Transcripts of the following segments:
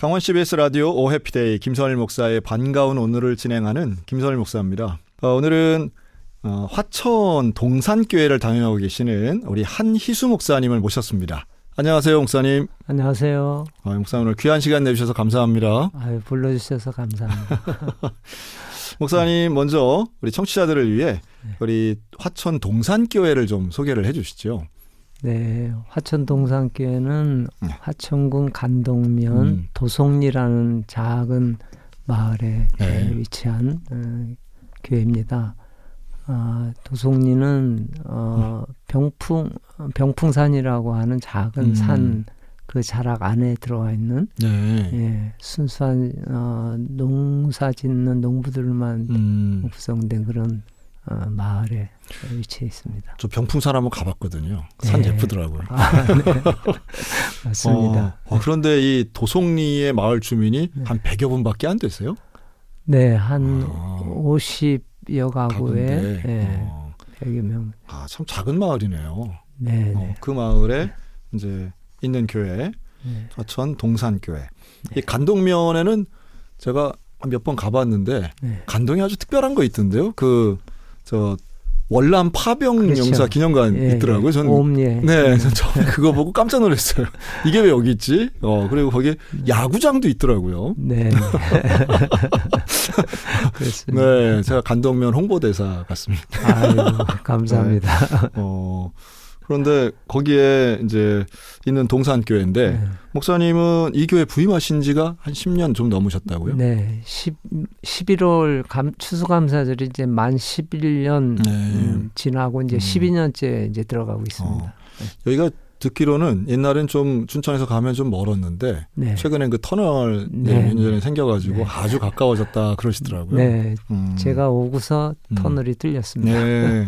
강원 CBS 라디오 오해피데이 김선일 목사의 반가운 오늘을 진행하는 김선일 목사입니다. 오늘은 화천 동산교회를 담임하고 계시는 우리 한희수 목사님을 모셨습니다. 안녕하세요, 목사님. 안녕하세요. 목사님 오늘 귀한 시간 내주셔서 감사합니다. 불러주셔서 감사합니다. 목사님 먼저 우리 청취자들을 위해 우리 화천 동산교회를 좀 소개를 해 주시죠. 네, 화천 동산교회는 화천군 간동면 도송리라는 작은 마을에 위치한 교회입니다. 도송리는 병풍산이라고 하는 작은 산 그 자락 안에 들어와 있는 순수한 농사 짓는 농부들만 구성된 그런 마을에 위치해 있습니다. 저 병풍산 한번 가봤거든요. 산 예쁘더라고요. 네. 맞습니다. 그런데 이 도송리의 마을 주민이 한 100여 분밖에 안 되세요? 네, 한 50여 가구에 100여 명. 참 작은 마을이네요. 네. 그 마을에 이제 있는 교회, 화천 동산교회. 이 간동면에는 제가 몇 번 가봤는데 간동이 아주 특별한 거 있던데요. 월남 파병 용사 기념관 있더라고요. 저는 처음에 그거 보고 깜짝 놀랐어요. 이게 왜 여기 있지? 그리고 거기에 야구장도 있더라고요. 네. 그렇습니다. 네, 제가 간동면 홍보대사 같습니다. 아유, 감사합니다. 그런데 거기에 이제 있는 동산교회인데 목사님은 이 교회 부임하신 지가 한 10년 좀 넘으셨다고요? 네. 11월 추수감사절이 이제 만 11년 지나고 이제 12년째 이제 들어가고 있습니다. 여기가 듣기로는 옛날엔 좀 춘천에서 가면 좀 멀었는데 최근엔 그 터널 몇 년 전에 생겨가지고 아주 가까워졌다 그러시더라고요. 네. 제가 오고서 터널이 뚫렸습니다. 네.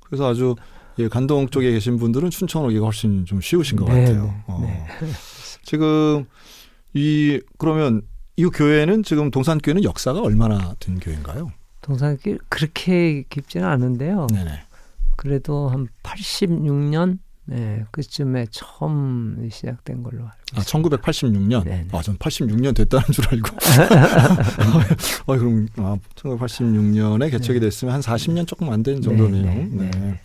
그래서 아주 간동 쪽에 계신 분들은 춘천 오기가 훨씬 좀 쉬우신 것 같아요. 지금 그러면 이 교회는 지금 동산교회는 역사가 얼마나 된 교회인가요? 동산교회 그렇게 깊지는 않은데요. 네네. 그래도 한 86년 그쯤에 처음 시작된 걸로 알고 있습니다. 1986년? 네네. 전 86년 됐다는 줄 알고. 그럼 1986년에 개척이 됐으면 한 40년 조금 안 된 정도네요. 네.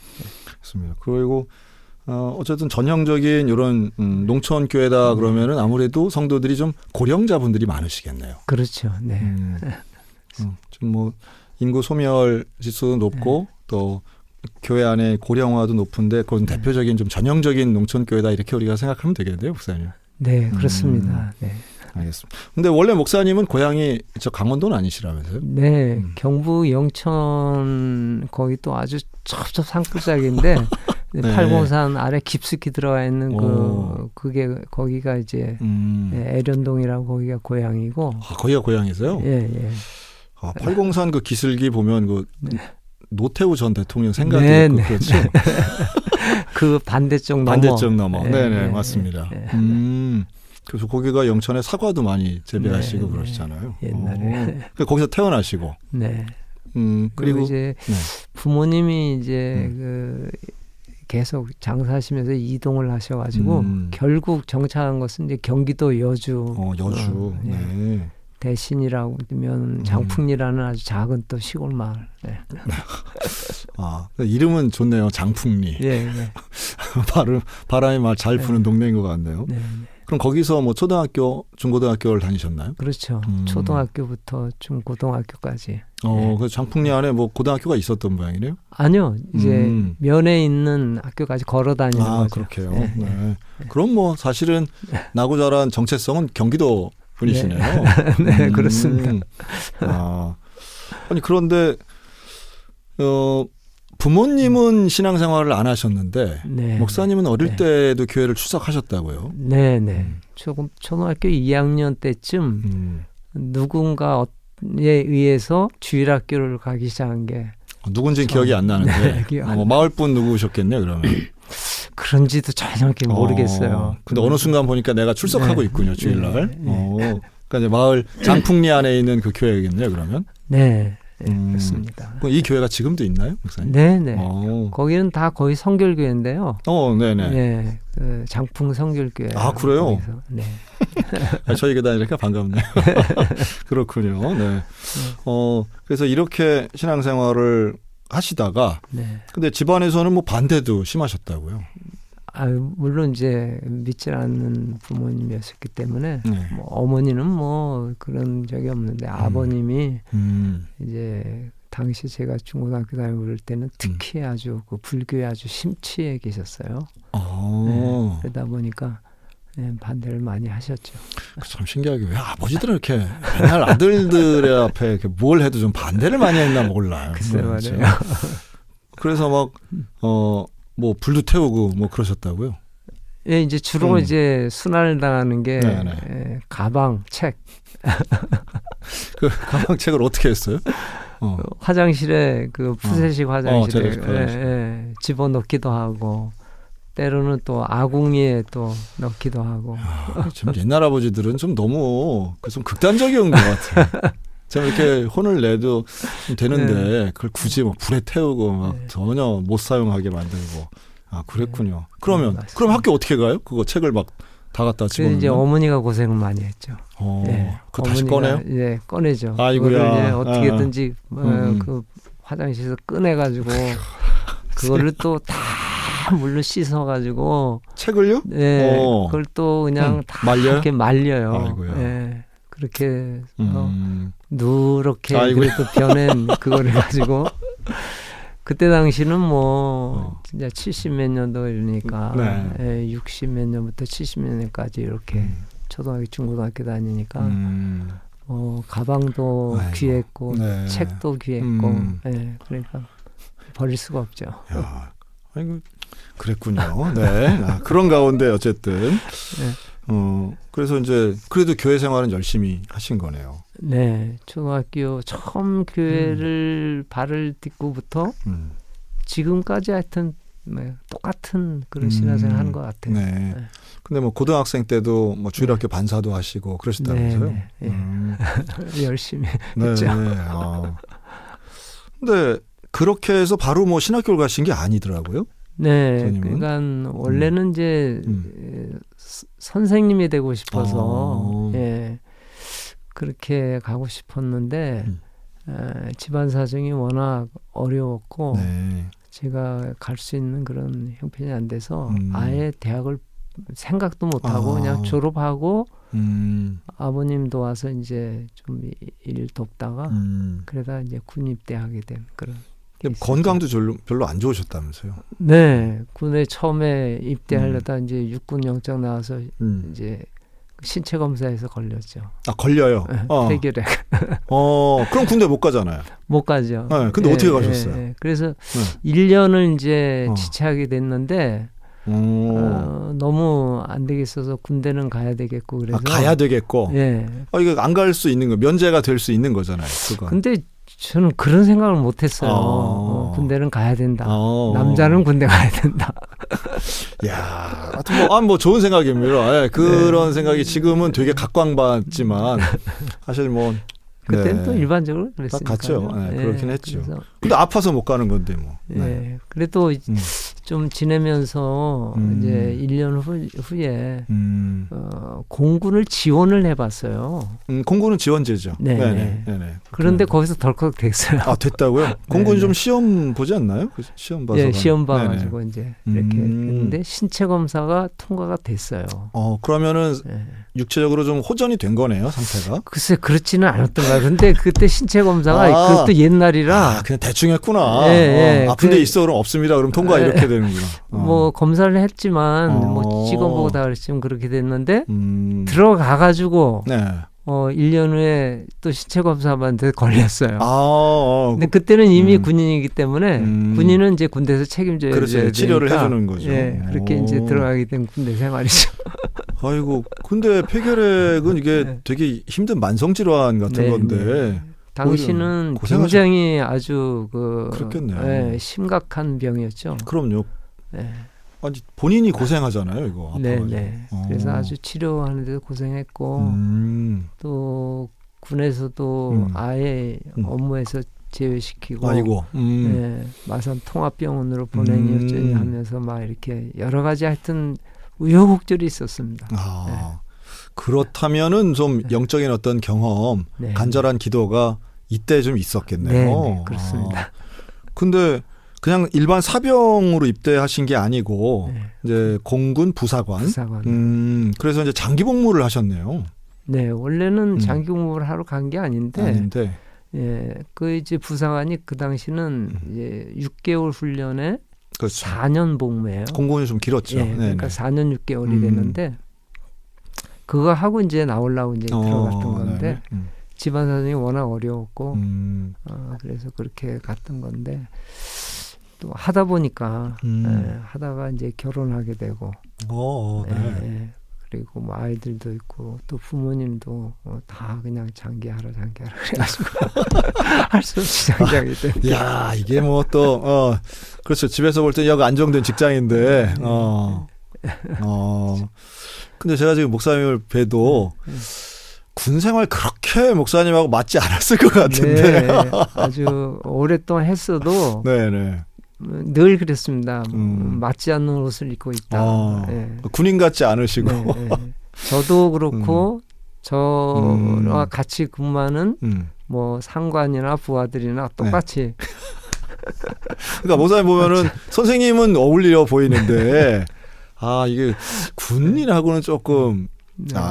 그렇습니다. 그리고 어쨌든 전형적인 이런 농촌 교회다 그러면은 아무래도 성도들이 좀 고령자분들이 많으시겠네요. 그렇죠. 네. 좀 뭐 인구 소멸 지수도 높고 또 교회 안에 고령화도 높은데 그건 대표적인 좀 전형적인 농촌 교회다 이렇게 우리가 생각하면 되겠네요, 목사님. 네, 그렇습니다. 네. 알겠습니다. 근데 원래 목사님은 고향이 저 강원도는 아니시라면서요? 네, 경북 영천 거기 또 아주 첩첩 산골짜기인데 팔공산 아래 깊숙이 들어가 있는 그게 거기가 이제 애련동이라고 거기가 고향이고. 거기가 고향이세요? 예. 팔공산 그 기슭이 보면 노태우 전 대통령 생각이 있고 그렇죠. 그 반대쪽 넘어. 네네 맞습니다. 그래서 거기가 영천에 사과도 많이 재배하시고 그러시잖아요. 옛날에. 거기서 태어나시고. 네. 그리고 이제 부모님이 이제 계속 장사하시면서 이동을 하셔가지고 결국 정착한 것은 이제 경기도 여주. 여주. 대신이라고 하면 장풍리라는 아주 작은 또 시골 마을. 네. 이름은 좋네요. 장풍리. 바람이 막 잘 부는 동네인 것 같네요. 그럼 거기서 뭐 초등학교, 중고등학교를 다니셨나요? 그렇죠. 초등학교부터 중고등학교까지. 그래서 장풍리 안에 뭐 고등학교가 있었던 모양이네요? 아니요. 이제 면에 있는 학교까지 걸어 다니는 거죠. 그렇게요. 네. 그럼 뭐 사실은 나고 자란 정체성은 경기도 분이시네요. 네, 그렇습니다. 아니 그런데 부모님은 신앙생활을 안 하셨는데 목사님은 어릴 때도 교회를 출석하셨다고요? 네. 초등학교 2학년 때쯤 누군가에 의해서 주일학교를 가기 시작한 게 누군지는 기억이 안 나는데 마을분 누구셨겠네요, 그러면. 그런지도 전혀 모르겠어요. 근데 어느 순간 보니까 내가 출석하고 있군요, 주일날. 그러니까 이제 마을 장풍리 안에 있는 그 교회겠네요, 그러면. 네. 그렇습니다. 이 교회가 지금도 있나요, 목사님? 네네. 거기는 다 거의 성결교회인데요. 네네. 네, 그 장풍 성결교회. 아, 그래요? 거기서, 네. 저희 교단이니까 반갑네요. 그렇군요. 네. 그래서 이렇게 신앙생활을 하시다가, 네. 근데 집안에서는 뭐 반대도 심하셨다고요? 물론 이제 믿지 않는 부모님이었기 때문에 네. 뭐 어머니는 뭐 그런 적이 없는데 아버님이 이제 당시 제가 중고등학교 다니고 그럴 때는 특히 아주 그 불교에 아주 심취해 계셨어요. 네, 그러다 보니까 반대를 많이 하셨죠. 참 신기하게 왜 아버지들은 이렇게 맨날 아들들의 앞에 이렇게 뭘 해도 좀 반대를 많이 했나 몰라요. 글쎄 말이에요. 그래서 막 뭐 불도 태우고 뭐 그러셨다고요? 예, 이제 주로 이제 순환을 당하는 게 가방, 책. 그 가방 책을 어떻게 했어요? 화장실에 그 푸세식 화장실에 집어넣기도 하고 때로는 또 아궁이에 또 넣기도 하고. 좀 옛날 아버지들은 좀 너무 좀 극단적인 것 같아요. 제가 이렇게 혼을 내도 좀 되는데 그걸 굳이 막 불에 태우고 막 전혀 못 사용하게 만들고. 아, 그랬군요. 그럼 학교 어떻게 가요? 그거 책을 막 다 갖다 집어넣으면? 이제 어머니가 고생을 많이 했죠. 그거 다시 꺼내요? 네, 꺼내죠. 아이고야. 어떻게든지 그 화장실에서 꺼내가지고 그거를 또 다 물로 씻어가지고 책을요? 네, 그걸 또 그냥 다 말려요? 이렇게 말려요. 아이고야. 네, 그렇게 누렇게 그래도 변한 그거를 가지고 그때 당시는 뭐 진짜 70몇 년도 이러니까 60몇 년부터 70몇 년까지 이렇게 초등학교 중고등학교 다니니까 가방도 귀했고 책도 귀했고 그러니까 버릴 수가 없죠. 야, 아이고 그랬군요. 네, 그런 가운데 어쨌든 그래서 이제 그래도 교회 생활은 열심히 하신 거네요. 네, 초등학교 처음 교회를 발을 딛고부터 지금까지 하여튼 똑같은 그런 신앙생활 하는 것 같아요. 네. 근데 뭐 고등학생 때도 뭐 주일학교 반사도 하시고 그러셨다면서요? 열심히 했죠. 근데 그렇게 해서 바로 뭐 신학교를 가신 게 아니더라고요. 네, 선생님은? 그러니까 원래는 이제 선생님이 되고 싶어서 그렇게 가고 싶었는데 집안 사정이 워낙 어려웠고 제가 갈 수 있는 그런 형편이 안 돼서 아예 대학을 생각도 못하고 그냥 졸업하고 아버님 도와서 이제 좀 일 돕다가 그러다 이제 군입대하게 된 그런. 건강도 별로 안 좋으셨다면서요? 네, 군에 처음에 입대하려다 이제 육군 영장 나와서 이제 신체 검사에서 걸렸죠. 아, 걸려요? 폐결핵. 그럼 군대 못 가잖아요. 못 가죠. 네, 근데 어떻게 가셨어요? 그래서 1년을 이제 지체하게 됐는데 너무 안 되겠어서 군대는 가야 되겠고 그래서 가야 되겠고. 이거 안 갈 수 있는 거 면제가 될 수 있는 거잖아요. 그건. 근데 저는 그런 생각을 못했어요. 군대는 가야 된다. 남자는 군대 가야 된다. 야, 하여튼 뭐 좋은 생각입니다. 그런 생각이 지금은 되게 각광받지만 사실 뭐 그때는 또 일반적으로 그랬으니까. 갔죠. 그렇긴 했죠. 근데 아파서 못 가는 건데 뭐. 그래도 좀 지내면서 이제 1년 후에 공군을 지원을 해봤어요. 공군은 지원제죠. 네네. 그런데 거기서 덜컥 됐어요. 아, 됐다고요? 공군 좀 시험 보지 않나요? 시험 봐서. 네, 시험 봐가지고 이제 이렇게 했는데 신체 검사가 통과가 됐어요. 그러면은 육체적으로 좀 호전이 된 거네요, 상태가. 글쎄 그렇지는 않았던 거야. 근데 그때 신체 검사가 그것도 옛날이라 그냥 대충 했구나. 아픈 데 있어 그럼 없습니다. 그럼 통과 이렇게 되는구나. 뭐 검사를 했지만 뭐 찍어보고 다 그랬지만 그렇게 됐는데 들어가가지고 1년 후에 또 신체 검사만 걸렸어요. 근데 그때는 이미 군인이기 때문에 군인은 이제 군대에서 책임져야 그렇죠. 치료를 해주는 거죠. 그렇게 이제 들어가게 된 군대 생활이죠. 아이고, 근데 폐결핵은 이게 되게 힘든 만성 질환 같은 건데. 당시는 굉장히 아주 그렇겠네요. 심각한 병이었죠. 그럼요. 아니 본인이 고생하잖아요, 이거 아파가지고. 그래서 아주 치료하는데도 고생했고 또 군에서도 아예 업무에서 제외시키고 아이고. 네, 마산 통합병원으로 보내니 어쩌니 하면서 막 이렇게 여러 가지 하여튼 우여곡절이 있었습니다. 네. 그렇다면은 좀 영적인 어떤 경험, 네. 간절한 기도가 이때 좀 있었겠네요. 네, 그렇습니다. 근데 그냥 일반 사병으로 입대하신 게 아니고 네. 이제 공군 부사관. 그래서 이제 장기 복무를 하셨네요. 네, 원래는 장기 복무를 하러 간 게 아닌데. 예, 그 이제 부사관이 그 당시는 이제 6개월 훈련에 그렇죠. 4년 복무예요. 공군이 좀 길었죠. 예, 그러니까 4년 6개월이 됐는데 그거 하고 이제 나오려고 이제 들어갔던 건데 집안 사정이 워낙 어려웠고 그래서 그렇게 갔던 건데 또 하다 보니까 하다가 이제 결혼하게 되고 네. 그리고 뭐 아이들도 있고 또 부모님도 다 그냥 장기하라 그래가지고 할 수 없이 장기하게 되니까. 야, 이게 뭐 또 그렇죠. 집에서 볼 때 영 안정된 직장인데 근데 제가 지금 목사님을 뵈도 군 생활 그렇게 목사님하고 맞지 않았을 것 같은데. 네, 아주 오랫동안 했어도 네네. 늘 그랬습니다. 맞지 않는 옷을 입고 있다. 네. 군인 같지 않으시고. 네. 저도 그렇고 저와 같이 근무하는 뭐 상관이나 부하들이나 똑같이. 그러니까 목사님 보면은 선생님은 어울려 보이는데 이게 군인하고는 조금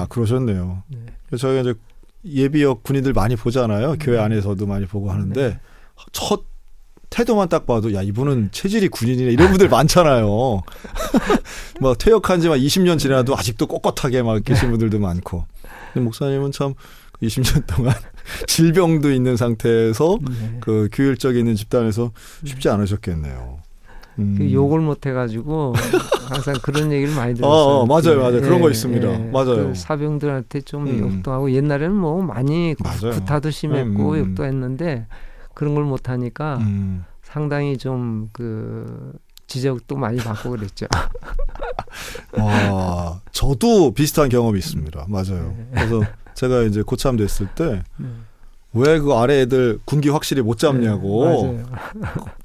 그러셨네요. 네. 저희가 이제 예비역 군인들 많이 보잖아요. 교회 안에서도 많이 보고 하는데 첫 태도만 딱 봐도 야 이분은 체질이 군인이네 이런 분들 많잖아요. 막 퇴역한 지 막 20년 지나도 아직도 꼿꼿하게 막 계신 분들도 많고. 근데 목사님은 참 20년 동안 질병도 있는 상태에서 그 규율적 있는 집단에서 쉽지 않으셨겠네요. 욕을 못 해가지고 항상 그런 얘기를 많이 들었어요. 맞아요. 그런 거 있습니다. 맞아요. 그 사병들한테 좀 욕도 하고 옛날에는 뭐 많이 구타도 심했고 욕도 했는데 그런 걸 못 하니까 상당히 좀 그 지적도 많이 받고 그랬죠. 저도 비슷한 경험이 있습니다. 맞아요. 그래서 제가 이제 고참 됐을 때 왜 그 아래 애들 군기 확실히 못 잡냐고.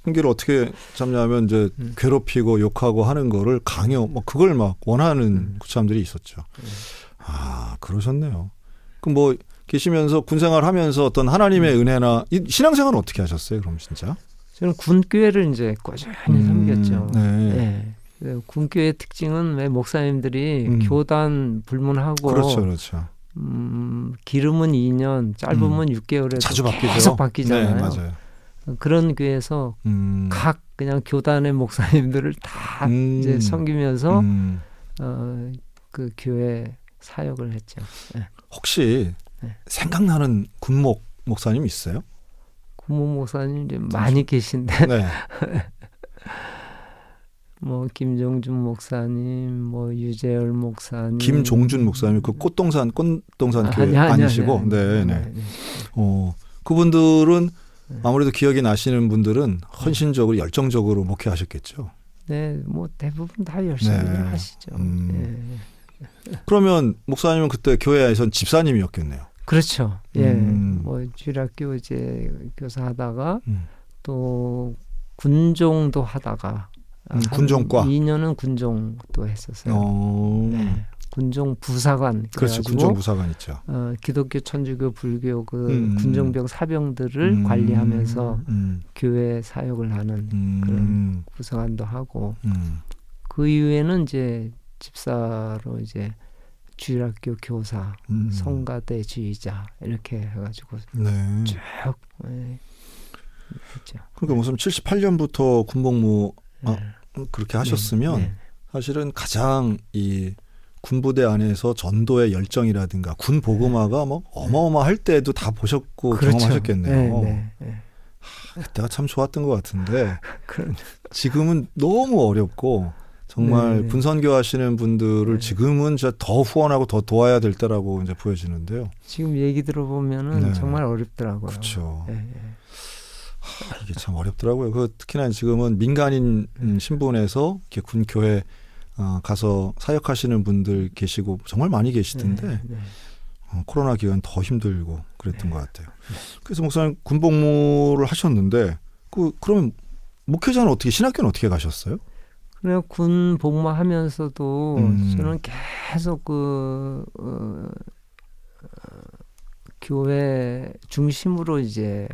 군기를 어떻게 잡냐면 이제 괴롭히고 욕하고 하는 거를 강요, 그걸 막 원하는 고참들이 있었죠. 그러셨네요. 그럼 뭐 계시면서 군생활 하면서 어떤 하나님의 은혜나 신앙생활은 어떻게 하셨어요? 그럼 진짜? 저는 군교회를 이제 꾸준히 섬겼죠. 네. 군교회의 특징은 왜 목사님들이 교단 불문하고 그렇죠. 기름은 2년, 짧으면 6개월에 자주 바뀌죠. 계속 바뀌잖아요. 네, 맞아요. 그런 교회에서 각 그냥 교단의 목사님들을 다 이제 섬기면서 그 교회 사역을 했죠. 네. 혹시 생각나는 군목 목사님 있어요? 군목 목사님 이제 많이 계신데 네. 뭐 김종준 목사님, 뭐 유재열 목사님, 김종준 목사님 그 꽃동산 교회 아니시고, 네. 그분들은 아무래도 기억이 나시는 분들은 헌신적으로 열정적으로 목회하셨겠죠. 네, 뭐 대부분 다 열심히 하시죠. 그러면 목사님은 그때 교회에선 집사님이었겠네요. 그렇죠. 예, 뭐 주일학교 이제 교사하다가 또 군종도 하다가 군종과 2년은 군종도 했었어요. 네. 군종 부사관. 그렇죠. 군종 부사관 있죠. 기독교, 천주교, 불교 그 군종병 사병들을 관리하면서 교회 사역을 하는 그런 부사관도 하고 그 이후에는 이제 집사로 이제 주일학교 교사, 성가대 지휘자 이렇게 해가지고 쭉 했죠. 그러니까 무슨 78년부터 군복무 그렇게 하셨으면 사실은 가장 이 군부대 안에서 전도의 열정이라든가 군 복음화가 뭐 어마어마할 때도 다 보셨고 그렇죠. 경험하셨겠네요. 그때가 참 좋았던 것 같은데 지금은 너무 어렵고 정말 분선교 하시는 분들을 지금은 진짜 더 후원하고 더 도와야 될 때라고 이제 보여지는데요. 지금 얘기 들어보면은 정말 어렵더라고요. 그렇죠. 이게 참 어렵더라고요. 특히나 지금은 민간인 신분에서 이렇게 군교회 가서 사역하시는 분들 계시고 정말 많이 계시던데 코로나 기간 더 힘들고 그랬던 것 같아요. 그래서 목사님 군복무를 하셨는데 그러면 목회자는 어떻게 신학교는 어떻게 가셨어요? 그냥 군 복무하면서도 저는 계속 교회 중심으로 이제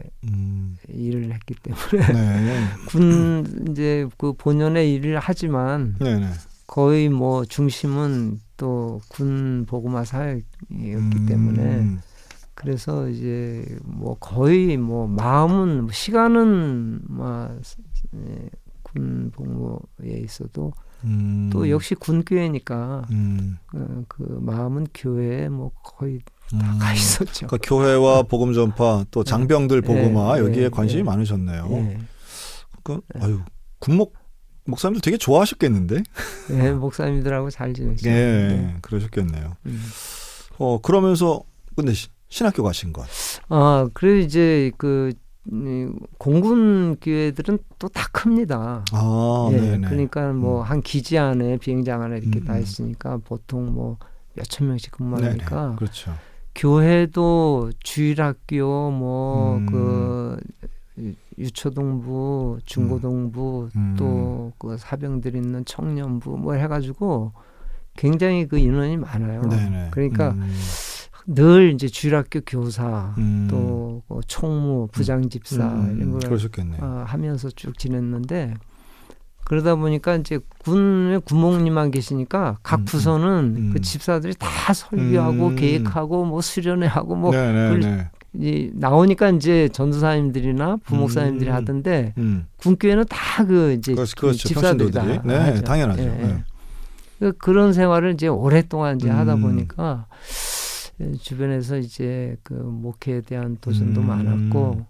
일을 했기 때문에 네. 군 이제 그 본연의 일을 하지만 네네. 거의 뭐 중심은 또 군 복음화 사역이었기 때문에 그래서 이제 뭐 거의 뭐 마음은 시간은 군 복무에 있어도 또 역시 군교회니까 그 마음은 교회에 뭐 거의 다 가 있었죠. 그러니까 교회와 복음 전파 또 장병들 복음화 여기에 관심이 많으셨네요. 그러니까 아유 목사님들 되게 좋아하셨겠는데? 네, 목사님들하고 잘 지냈어요. 네, 그러셨겠네요. 그러면서 근데 신학교 가신 것. 그래서 이제 그 공군 교회들은 또 다 큽니다. 그러니까 뭐 한 기지 안에 비행장 안에 이렇게 다 있으니까 보통 뭐 몇천 명씩 근무하니까. 그렇죠. 교회도 주일학교 뭐 그 유초동부, 중고동부 또 그 사병들 있는 청년부 뭐 해가지고 굉장히 그 인원이 많아요. 그러니까 늘 이제 주일학교 교사 또 총무, 부장집사 이런 걸 하면서 쭉 지냈는데 그러다 보니까 이제 군에 구목님만 계시니까 각 부서는 그 집사들이 다 설계하고 계획하고 뭐 수련회하고 뭐 나오니까 이제 전도사님들이나 부목사님들이 하던데 군교회는 다 그 이제 그렇죠. 집사들이다. 네, 당연하죠. 네. 그런 생활을 이제 오랫동안 이제 하다 보니까 주변에서 이제 그 목회에 대한 도전도 많았고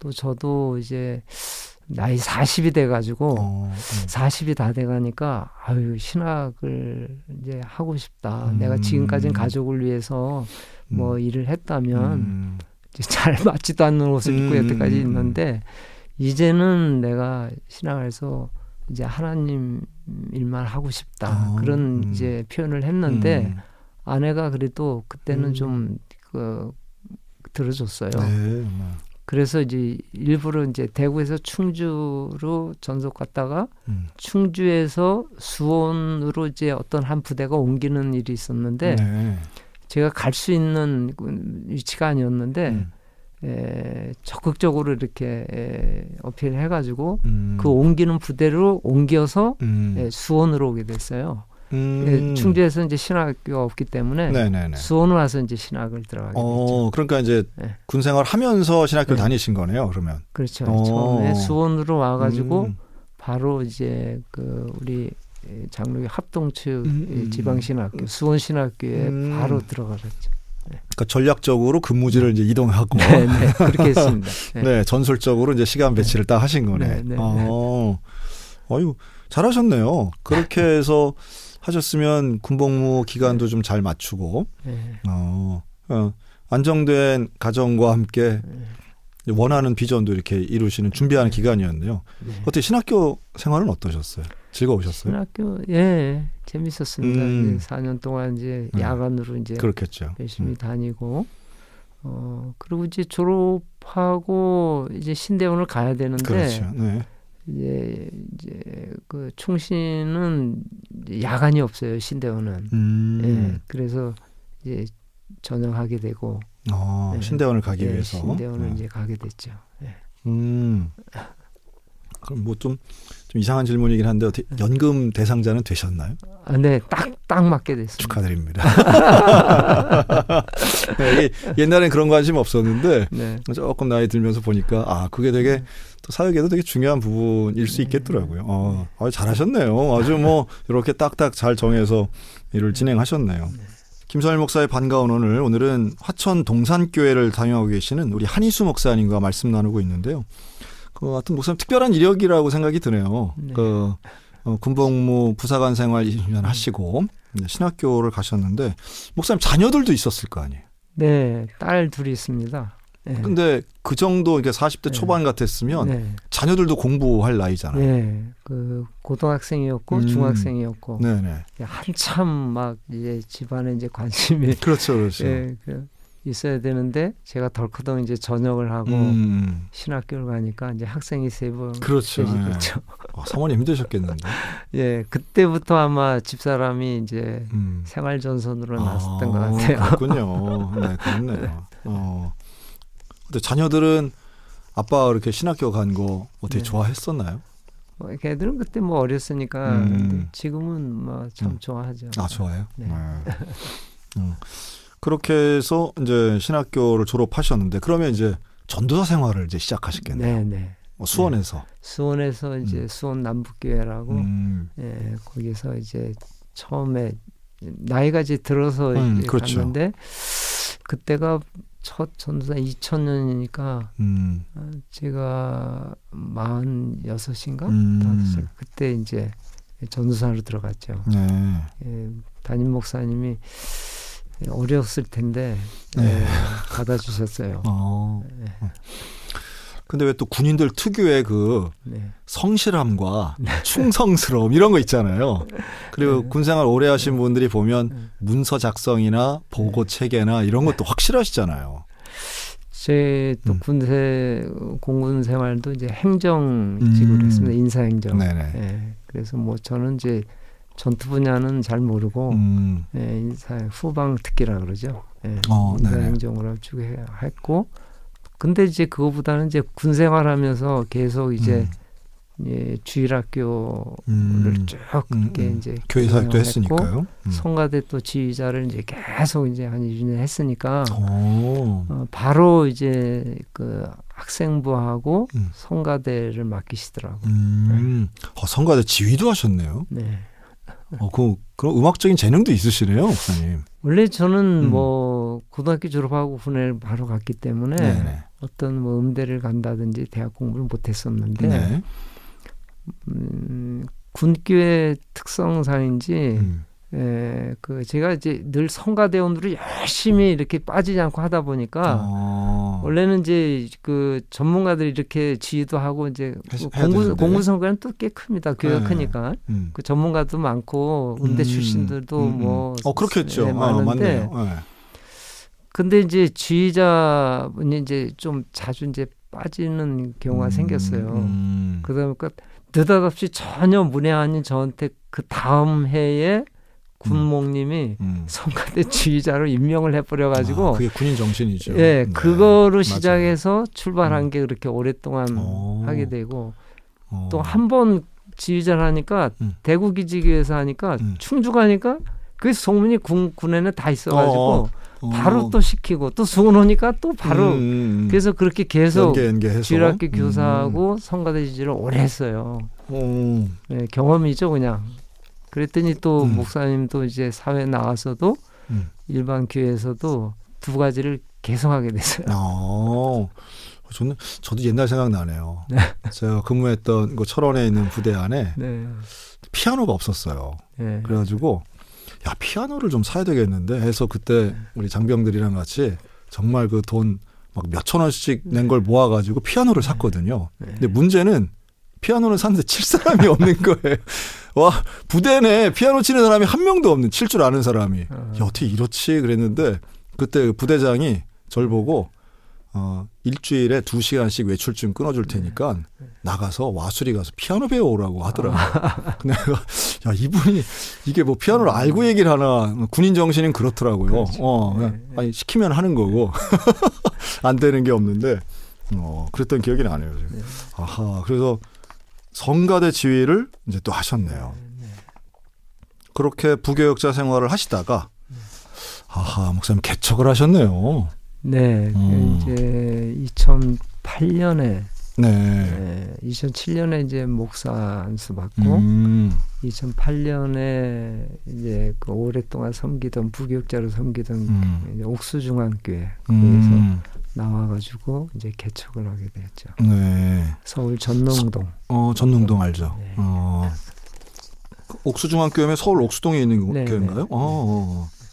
또 저도 이제 나이 40이 돼가지고 40이 다 돼가니까 신학을 이제 하고 싶다. 내가 지금까지는 가족을 위해서 뭐 일을 했다면 이제 잘 맞지도 않는 옷을 입고 여태까지 있는데 이제는 내가 신학에서 이제 하나님 일만 하고 싶다. 그런 이제 표현을 했는데 아내가 그래도 그때는 좀 들어줬어요. 그래서 이제 일부러 이제 대구에서 충주로 전속 갔다가 충주에서 수원으로 이제 어떤 한 부대가 옮기는 일이 있었는데 제가 갈 수 있는 위치가 아니었는데 적극적으로 이렇게 어필을 해가지고 그 옮기는 부대로 옮겨서 수원으로 오게 됐어요. 충주에서 이제 신학교가 없기 때문에 수원으로 와서 이제 신학을 들어가게 됐죠. 그러니까 이제 군 생활하면서 신학교를 다니신 거네요. 그러면 그렇죠. 처음에 수원으로 와가지고 바로 이제 그 우리 장로교 합동측 지방신학교 수원신학교에 바로 들어가셨죠. 그러니까 전략적으로 근무지를 이제 이동하고 그렇게 했습니다. 전술적으로 이제 시간 배치를 딱 하신 거네. 어유 잘하셨네요. 그렇게 해서 하셨으면 군복무 기간도 좀 잘 맞추고 안정된 가정과 함께 원하는 비전도 이렇게 이루시는 준비하는 기간이었네요. 어떻게 신학교 생활은 어떠셨어요? 즐거우셨어요? 신학교 재밌었습니다. 이제 4년 동안 이제 야간으로 이제 그렇겠죠. 열심히 다니고 그리고 이제 졸업하고 이제 신대원을 가야 되는데 그렇죠. 이제 그 충신은 야간이 없어요. 신대원은. 그래서 이제 전역하게 되고 신대원을 가기 위해서 신대원을 이제 가게 됐죠. 그럼 뭐 좀 이상한 질문이긴 한데 어떻게 연금 대상자는 되셨나요? 네, 딱 맞게 됐습니다. 축하드립니다. 옛날엔 그런 관심 없었는데 조금 나이 들면서 보니까 그게 되게 또 사역에도 되게 중요한 부분일 수 있겠더라고요. 잘하셨네요. 아주 뭐 이렇게 딱딱 잘 정해서 일을 진행하셨네요. 김선일 목사의 반가운 오늘은 화천 동산교회를 다녀오고 계시는 우리 한희수 목사님과 말씀 나누고 있는데요. 하여튼 목사님 특별한 이력이라고 생각이 드네요. 군복무 부사관 생활 20년 하시고 신학교를 가셨는데 목사님 자녀들도 있었을 거 아니에요? 네, 딸 둘이 있습니다. 근데 그 정도 이게 40대 초반 같았으면 자녀들도 공부할 나이잖아요. 그 고등학생이었고 중학생이었고 한참 막 이제 집안에 이제 관심이 그렇죠. 있어야 되는데 제가 덜커덩 이제 전역을 하고 신학교를 가니까 이제 학생이 3번 그렇죠. 그렇죠. 사모님 힘드셨겠는데. 예, 그때부터 아마 집사람이 이제 생활 전선으로 나섰던 것 같아요. 그렇군요. 네, 그렇네요. 근데 자녀들은 아빠가 이렇게 신학교 간 거 어떻게 네. 좋아했었나요? 걔들은 그때 뭐 어렸으니까 근데 지금은 뭐 참 좋아하죠. 좋아해요. 네. 그렇게 해서 이제 신학교를 졸업하셨는데 그러면 이제 전도사 생활을 이제 시작하셨겠네요. 네. 수원에서. 네. 수원에서 이제 수원 남북교회라고 예, 거기서 이제 처음에 나이가 이제 들어서 이제 그렇죠. 갔는데 그때가 첫 전도사 2000년이니까 제가 46인가? 5살 그때 이제 전도사로 들어갔죠. 네. 예, 담임 목사님이 어려웠을 텐데 받아주셨어요. 근데 왜 또 군인들 특유의 그 성실함과 충성스러움 이런 거 있잖아요. 그리고 군생활 오래 하신 분들이 보면 문서 작성이나 보고 체계나 이런 것도 확실하시잖아요. 제 또 군대 공군 생활도 이제 행정직으로 했습니다. 인사행정. 예, 그래서 뭐 저는 이제 전투 분야는 잘 모르고 인사 후방 특기라 그러죠. 예, 인사행정으로 쭉 했고, 근데 이제 그거보다는 이제 군 생활하면서 계속 이제 주일학교를 쭉 이렇게 이제 교회 사역도 했으니까요. 성가대 또 지휘자를 이제 계속 이제 한 2년 했으니까 바로 이제 그 학생부하고 성가대를 맡기시더라고요. 성가대 지휘도 하셨네요. 네. 그럼 음악적인 재능도 있으시네요, 목사님. 원래 저는 뭐 고등학교 졸업하고 군에 바로 갔기 때문에 어떤 뭐 음대를 간다든지 대학 공부를 못했었는데 군교의 특성상인지 그 제가 이제 늘 성가대원으로 열심히 이렇게 빠지지 않고 하다 보니까 원래는 이제 그 전문가들이 이렇게 지휘도 하고 이제 공군 성과는 또 꽤 큽니다. 교회가 크니까 그 전문가도 많고 음대 출신들도 뭐 그렇겠죠. 많은데 근데 이제 지휘자분이 이제 좀 자주 이제 빠지는 경우가 생겼어요. 그러니까 느닷없이 전혀 문외 아닌 저한테 그 다음 해에 군목님이 성가대 지휘자로 임명을 해버려가지고 그게 군인 정신이죠. 예, 그거로 시작해서 출발한 게 그렇게 오랫동안 하게 되고 또 한 번 지휘자를 하니까 대구 기지교에서 하니까 충주 가니까 그 소문이 군에는 다 있어가지고 바로 또 시키고 또 수원 오니까 또 바로 그래서 그렇게 계속 주일학교 교사하고 성가대 지휘를 오래 했어요. 네, 경험이죠 그냥. 그랬더니 또 목사님도 이제 사회 나와서도 일반 교회에서도 두 가지를 계속하게 됐어요. 저도 옛날 생각나네요. 제가 근무했던 그 철원에 있는 부대 안에 피아노가 없었어요. 그래가지고 야 피아노를 좀 사야 되겠는데 해서 그때 우리 장병들이랑 같이 정말 그 돈 막 몇천 원씩 낸 걸 모아가지고 피아노를 샀거든요. 근데 문제는 피아노를 샀는데 칠 사람이 없는 거예요. 와 부대 내 피아노 치는 사람이 한 명도 없는 칠 줄 아는 사람이. 야 어떻게 이렇지 그랬는데 그때 부대장이 절 보고 일주일에 2시간씩 외출증 끊어줄 테니까 나가서 와수리 가서 피아노 배워오라고 하더라고요. 근데 야 이분이 이게 뭐 피아노를 알고 얘기를 하나 군인 정신은 그렇더라고요. 그렇죠. 아니 시키면 하는 거고 안 되는 게 없는데 그랬던 기억이 나네요. 아하 그래서 성가대 지휘를 이제 또 하셨네요. 그렇게 부교역자 생활을 하시다가 아하 목사님 개척을 하셨네요. 네, 이제 2008년에 2007년에 이제 목사 안수 받고 2008년에 이제 그 오랫동안 섬기던 부교역자로 섬기던 이제 옥수중앙교회 거기서 나와가지고 이제 개척을 하게 됐죠. 서울 전농동. 전농동 알죠. 옥수중앙교회면 서울 옥수동에 있는 교회인가요?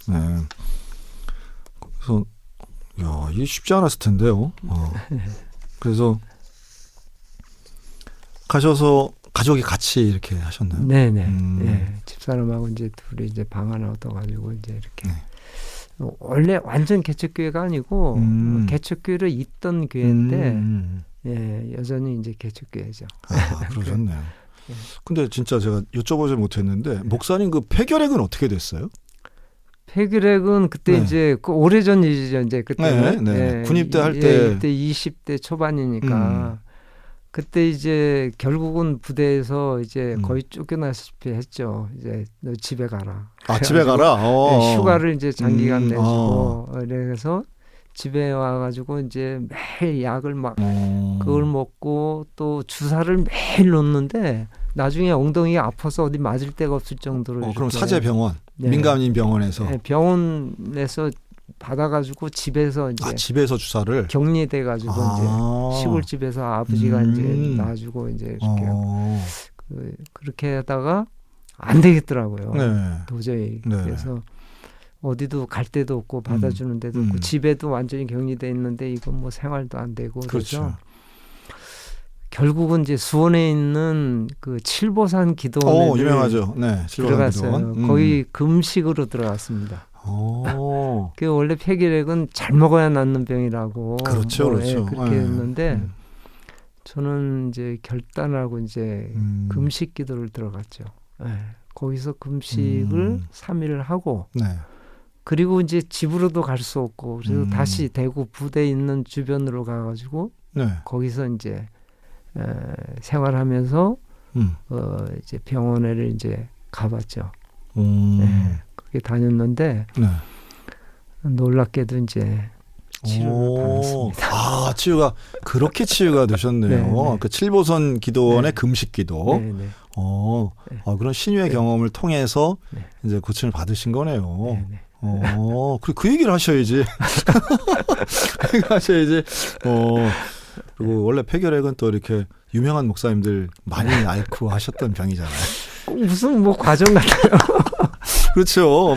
네. 그래서 야, 이게 쉽지 않았을 텐데요. 그래서 가셔서 가족이 같이 이렇게 하셨나요? 네네. 예, 집사람하고 이제 둘이 이제 방 하나 얻어가지고 이제 이렇게 원래 완전 개척교회가 아니고 개척교회로 있던 교회인데 예, 여전히 이제 개척교회죠. 아, 그러셨네요. 네. 근데 진짜 제가 여쭤보지 못했는데 목사님 그 폐결핵은 어떻게 됐어요? 폐결핵은 그때 네. 이제 그 오래전 일이죠. 이제 그때는 네. 군입대 할 때 그때 20대 초반이니까 그때 이제 결국은 부대에서 이제 거의 쫓겨나시피 했죠. 이제 너 집에 가라. 아, 집에 가라. 네, 휴가를 이제 장기간 내주고 그래서 집에 와가지고 이제 매일 약을 막 그걸 먹고 또 주사를 매일 놓는데 나중에 엉덩이가 아파서 어디 맞을 데가 없을 정도로. 그럼 사제병원, 네. 민간인 병원에서. 네, 병원에서 받아가지고 집에서 이제 집에서 주사를 격리돼가지고 이제 시골집에서 아버지가 이제 놔주고 이제 이렇게 그렇게 하다가 안 되겠더라고요. 네. 도저히. 네. 그래서 어디도 갈 데도 없고 받아주는 데도 없고 집에도 완전히 격리돼 있는데 이건 뭐 생활도 안 되고 그렇죠. 결국은 이제 수원에 있는 그 칠보산 기도원에 유명하죠. 네, 들어갔어요. 거의 금식으로 들어갔습니다. 그 원래 폐결핵은 잘 먹어야 낫는 병이라고 그렇죠. 그렇게 했는데 저는 이제 결단하고 이제 금식 기도를 들어갔죠. 거기서 금식을 3일을 하고 그리고 이제 집으로도 갈 수 없고 그래서 다시 대구 부대 있는 주변으로 가가지고 거기서 이제 생활하면서 이제 병원에를 이제 가봤죠. 그렇게 다녔는데 놀랍게도 이제 치료를 받았습니다. 치유가 그렇게 치유가 되셨네요. 그 칠보선 기도원의 금식 기도. 그런 신유의 경험을 통해서 이제 고침을 받으신 거네요. 그 얘기를 하셔야지. 그 얘기를 하셔야지. 그리고 원래 폐결핵은 또 이렇게 유명한 목사님들 많이 앓고 하셨던 병이잖아요. 무슨 뭐 과정 같아요. 그렇죠.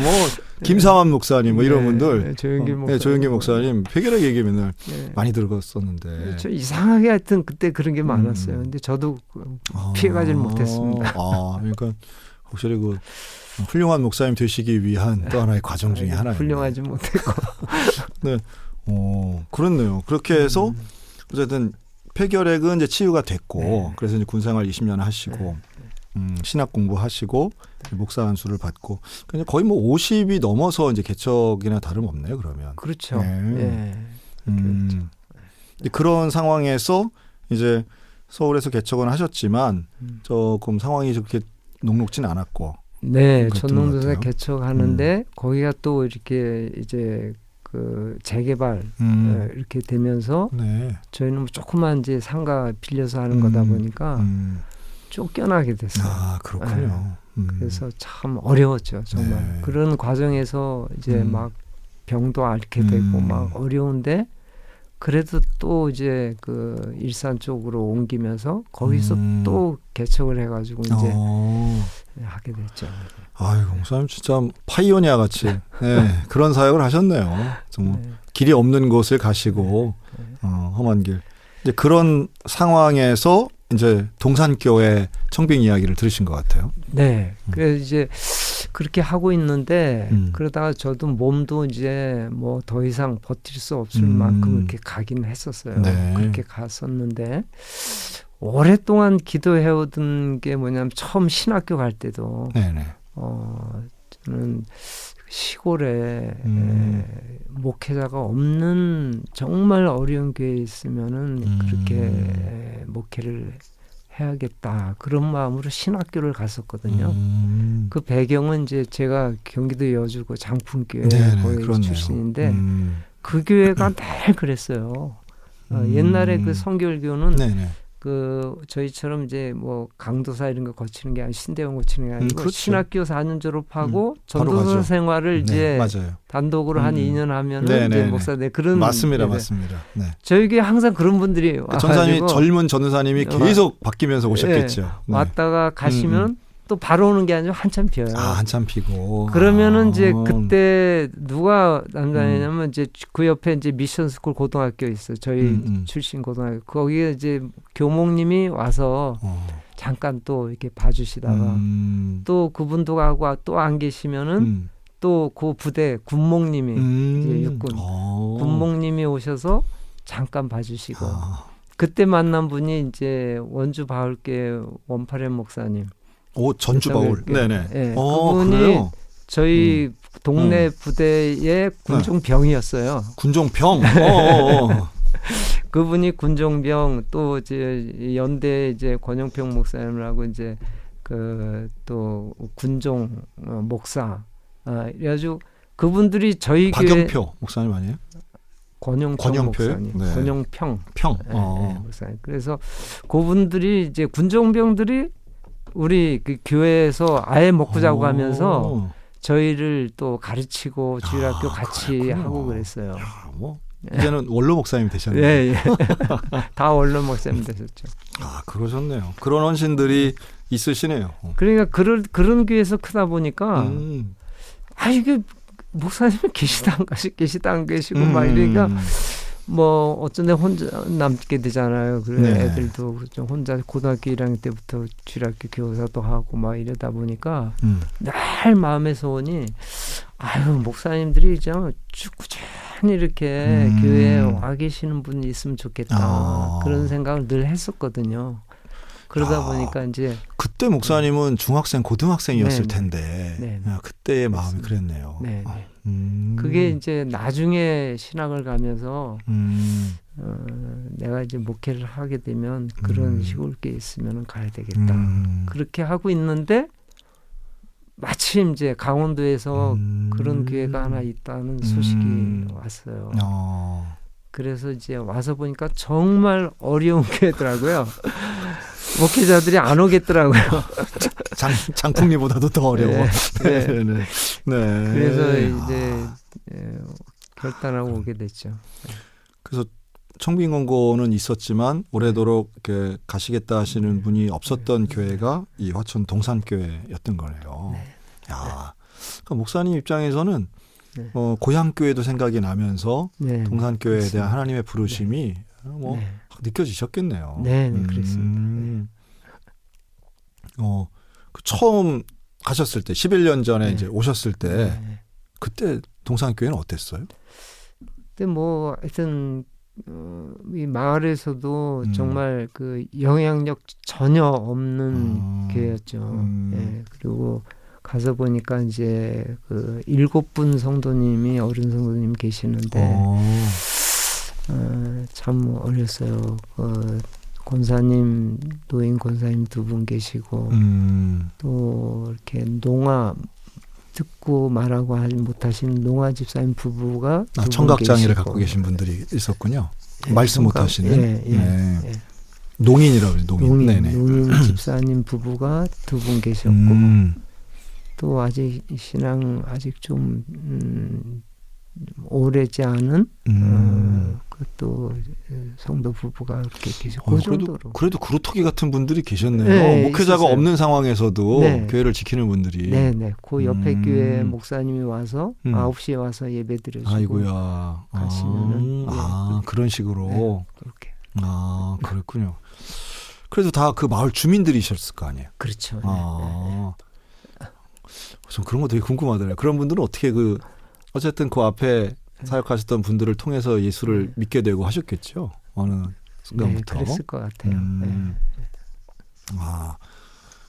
김상환 목사님 이런 분들. 조영기 목사님 폐결핵 얘기 맨날 많이 들었었는데. 그렇죠. 이상하게 하여튼 그때 그런 게 많았어요. 근데 저도 피해가지를 못했습니다. 그러니까 확실히 그 훌륭한 목사님 되시기 위한 또 하나의 과정 중에 하나예요. 훌륭하지 못했고. 네. 그렇네요. 그렇게 해서 어쨌든 폐결핵은 이제 치유가 됐고 그래서 이제 군생활 20년 하시고 신학 공부하시고 목사 안수를 받고 그냥 거의 50이 넘어서 이제 개척이나 다름없네요. 그러면. 그렇죠. 그렇죠. 그런 상황에서 이제 서울에서 개척은 하셨지만 조금 상황이 그렇게 녹록진 않았고. 네, 전농도사 개척하는데 거기가 또 이렇게 이제 그 재개발 이렇게 되면서 저희는 조그만 이제 상가 빌려서 하는 거다 보니까 쫓겨나게 됐어요. 그렇군요. 그래서 참 어려웠죠, 정말. 그런 과정에서 이제 막 병도 앓게 되고 막 어려운데 그래도 또 이제 그 일산 쪽으로 옮기면서 거기서 또 개척을 해가지고 이제 하게 됐죠. 아유, 목사님 진짜 파이오니아 같이 그런 사역을 하셨네요. 정말 길이 없는 곳을 가시고 험한 길. 이제 그런 상황에서 이제 동산교회 청빙 이야기를 들으신 것 같아요. 네. 그래서 이제 그렇게 하고 있는데 그러다가 저도 몸도 이제 뭐 더 이상 버틸 수 없을 만큼 이렇게 가긴 했었어요. 그렇게 갔었는데 오랫동안 기도해오던 게 뭐냐면 처음 신학교 갈 때도 저는 시골에 목회자가 없는 정말 어려운 교회에 있으면은 그렇게 목회를 해야겠다 그런 마음으로 신학교를 갔었거든요. 그 배경은 이제 제가 경기도 여주고 장풍교회 거기 출신인데 그 교회가 늘 그랬어요. 옛날에 그 성결교는 그 저희처럼 이제 뭐 강도사 이런 거 거치는 게 아니고 신대원 거치는 게 아니고 신학교 4년 졸업하고 전도사 생활을 이제 단독으로 한 2년 하면은 이제 목사들 그런 맞습니다. 저희 교회 항상 그런 분들이 전사님이 젊은 전도사님이 계속 바뀌면서 오셨겠죠. 왔다가 가시면 또 바로 오는 게 아니라 한참 비어요. 한참 피고. 그러면은 이제 그때 누가 남자냐면 이제 그 옆에 이제 미션스쿨 고등학교 있어요. 저희 출신 고등학교. 거기에 이제 교목님이 와서 잠깐 또 이렇게 봐주시다가 또 그분도 가고 또 안 계시면은 또 그 부대 군목님이 이제 육군 군목님이 오셔서 잠깐 봐주시고 그때 만난 분이 이제 원주 바울교회 원파련 목사님. 오, 전주 바울. 네네. 네, 그분이 그래요? 저희 동네 부대의 군종병이었어요. 군종병. 그분이 군종병 또 이제 연대 이제 권영평 목사님하고 이제 그 또 군종 목사. 그래가지고 그분들이 저희 박영표 목사님 아니에요? 권영평 목사님. 네. 권영평. 평. 네, 목사님. 그래서 그분들이 이제 군종병들이 우리 그 교회에서 아예 먹고 자고 하면서 저희를 또 가르치고 주일학교 같이 그랬구나. 하고 그랬어요. 야, 뭐 이제는 원로 목사님이 되셨네요. 예, 예. 다 원로 목사님 되셨죠. 그러셨네요. 그런 헌신들이 있으시네요. 그러니까 그런 교회에서 크다 보니까 이게 목사님이 계시다 안 계시고 막 이러니까 뭐 어쩐데 혼자 남게 되잖아요. 그래 네. 애들도 좀 혼자 고등학교 1학년 때부터 주일학교 교사도 하고 막 이러다 보니까 늘 마음의 소원이 목사님들이 좀 꾸준히 이렇게 교회에 와 계시는 분이 있으면 좋겠다. 그런 생각을 늘 했었거든요. 그러다 보니까 이제 그때 목사님은 중학생 고등학생이었을 텐데 네네. 그때의 마음이 그랬네요. 네. 그게 이제 나중에 신학을 가면서 내가 이제 목회를 하게 되면 그런 시골교회 있으면 가야 되겠다. 그렇게 하고 있는데 마침 이제 강원도에서 그런 교회가 하나 있다는 소식이 왔어요. 그래서 이제 와서 보니까 정말 어려운 교회더라고요. 목회자들이 안 오겠더라고요. 장풍리보다도 더 어려워. 네. 네. 네. 그래서 이제 결단하고 오게 됐죠. 그래서 청빙원고는 있었지만 오래도록 이렇게 가시겠다 하시는 분이 없었던 교회가 이 화천 동산교회였던 거네요. 네. 야, 그러니까 목사님 입장에서는 네. 고향 교회도 생각이 나면서 네. 동산교회에 그렇습니다. 대한 하나님의 부르심이 뭐 네. 느껴지셨겠네요. 네, 그렇습니다. 그 처음 가셨을 때 11년 전에 네. 이제 오셨을 때 그때 동산교회는 어땠어요? 그때 뭐 하여튼 이 마을에서도 정말 그 영향력 전혀 없는 교회였죠. 예, 그리고 가서 보니까 이제 그 7분 성도님이 어른 성도님 계시는데 참 어렸어요. 권사님 노인 권사님 2분 계시고 또 이렇게 농아 듣고 말하고 못하시는 농아 집사님 부부가 청각장애를 갖고 계신 분들이 있었군요. 네, 말씀 못하시는 농인이라고 해요. 농인 집사님 부부가 2분 계셨고 또 아직 신앙 아직 좀 오래지 않은 그것도 성도 부부가 이렇게 계시고 그 정도로. 그래도 그루터기 같은 분들이 계셨네요. 네, 목회자가 있었어요. 없는 상황에서도 네. 교회를 지키는 분들이. 네네. 그 옆에 교회 목사님이 와서 9시에 와서 예배 드려주고 아이고야. 가시면은 그런 식으로. 네, 그렇게. 그렇군요. 그래도 다 그 마을 주민들이셨을 거 아니에요. 그렇죠. 전 그런 거 되게 궁금하더라고요. 그런 분들은 어떻게 어쨌든 그 앞에 사역하셨던 분들을 통해서 예수를 믿게 되고 하셨겠죠. 어느 순간부터. 네, 그랬을 것 같아요.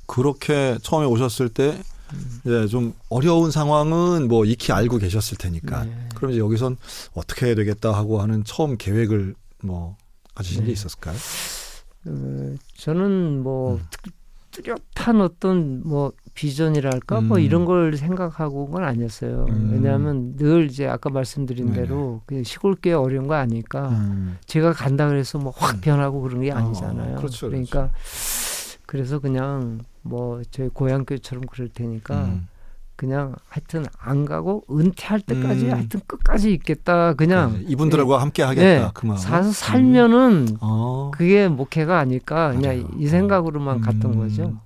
그렇게 처음에 오셨을 때 이제 좀 어려운 상황은 뭐 익히 알고 계셨을 테니까. 그럼 이제 여기선 어떻게 해야 되겠다 하고 하는 처음 계획을 뭐 가지신 게 있었을까요? 저는 뭐 뚜렷한 어떤 뭐 비전이랄까 뭐 이런 걸 생각하고 온 건 아니었어요. 왜냐하면 늘 이제 아까 말씀드린 대로 그 시골교회 어려운 거 아니까 제가 간다 그래서 뭐 확 변하고 그런 게 아니잖아요. 그렇죠, 그러니까 그래서 그냥 뭐 저희 고향교회처럼 그럴 테니까 그냥 하여튼 안 가고 은퇴할 때까지 하여튼 끝까지 있겠다. 그냥 이분들하고 함께 하겠다. 그 마음. 살면은 그게 목회가 아닐까. 그냥 이 생각으로만 갔던 거죠.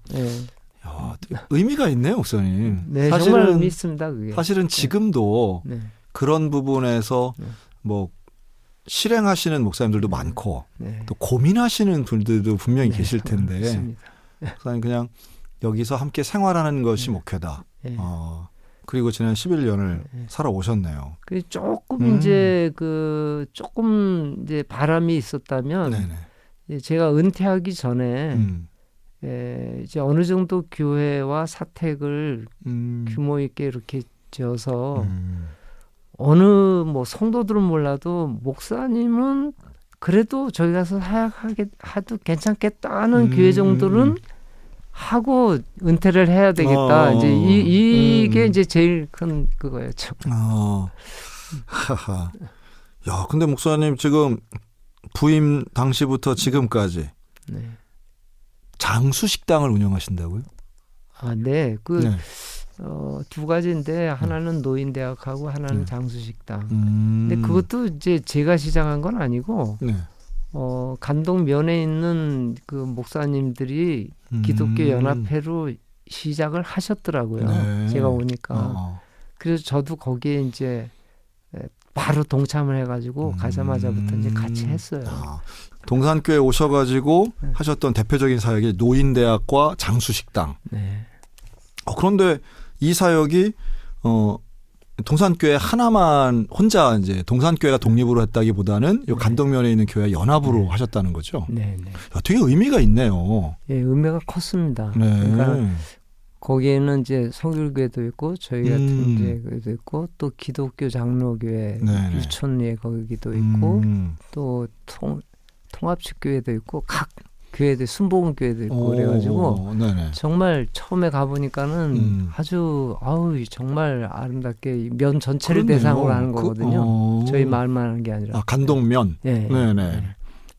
야, 의미가 있네요, 목사님. 네, 정말 의미 있습니다. 그게. 사실은 지금도 그런 부분에서 뭐 실행하시는 목사님들도 많고 또 고민하시는 분들도 분명히 계실 텐데 목사님 그냥 여기서 함께 생활하는 것이 목회다. 그리고 지난 11년을 살아오셨네요. 그 조금 이제 조금 이제 바람이 있었다면 제가 은퇴하기 전에 이제 어느 정도 교회와 사택을 규모 있게 이렇게 지어서 어느 뭐 성도들은 몰라도 목사님은 그래도 저기 가서 하도 괜찮겠다는 교회 정도는 하고 은퇴를 해야 되겠다. 이제 이게 이제 제일 큰 그거였죠. 하하. 야, 근데 목사님 지금 부임 당시부터 지금까지 장수 식당을 운영하신다고요? 네. 두 가지인데 하나는 노인대학하고 하나는 장수식당. 근데 그것도 이제 제가 시작한 건 아니고 감동 면에 있는 그 목사님들이 기독교 연합회로 시작을 하셨더라고요. 제가 오니까. 그래서 저도 거기에 이제 바로 동참을 해가지고 가자마자부터 이제 같이 했어요. 동산교회 오셔가지고 하셨던 대표적인 사역이 노인대학과 장수식당. 그런데 이 사역이 동산교회 하나만 혼자 이제 동산교회가 독립으로 했다기보다는 이 감동면에 있는 교회 연합으로 하셨다는 거죠. 야, 되게 의미가 있네요. 예, 의미가 컸습니다. 그러니까 거기에는 이제 성결교회도 있고 저희 같은 이제 교회도 있고 또 기독교 장로교회 유천리에 거기도 있고 또 통합식교회도 있고 각 교회들 순복음교회도 있고 그래가지고 정말 처음에 가보니까는 아주 정말 아름답게 면 전체를 대상으로 하는 거거든요. 저희 말만 하는 게 아니라. 감동면.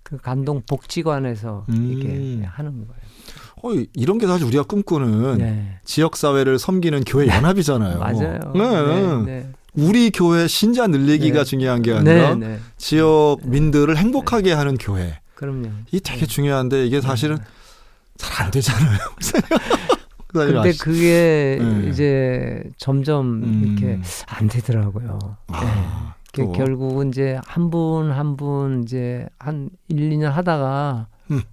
그 감동 복지관에서 이렇게 하는 거예요. 이런 게 사실 우리가 꿈꾸는 지역사회를 섬기는 교회 연합이잖아요. 맞아요. 우리 교회 신자 늘리기가 중요한 게 아니라 지역민들을 행복하게 하는 교회. 그럼요. 이 되게 중요한데 이게 사실은 잘 안 되잖아요. 근데 그게 이제 점점 이렇게 안 되더라고요. 결국은 이제 한 분 이제 한 1, 2년 하다가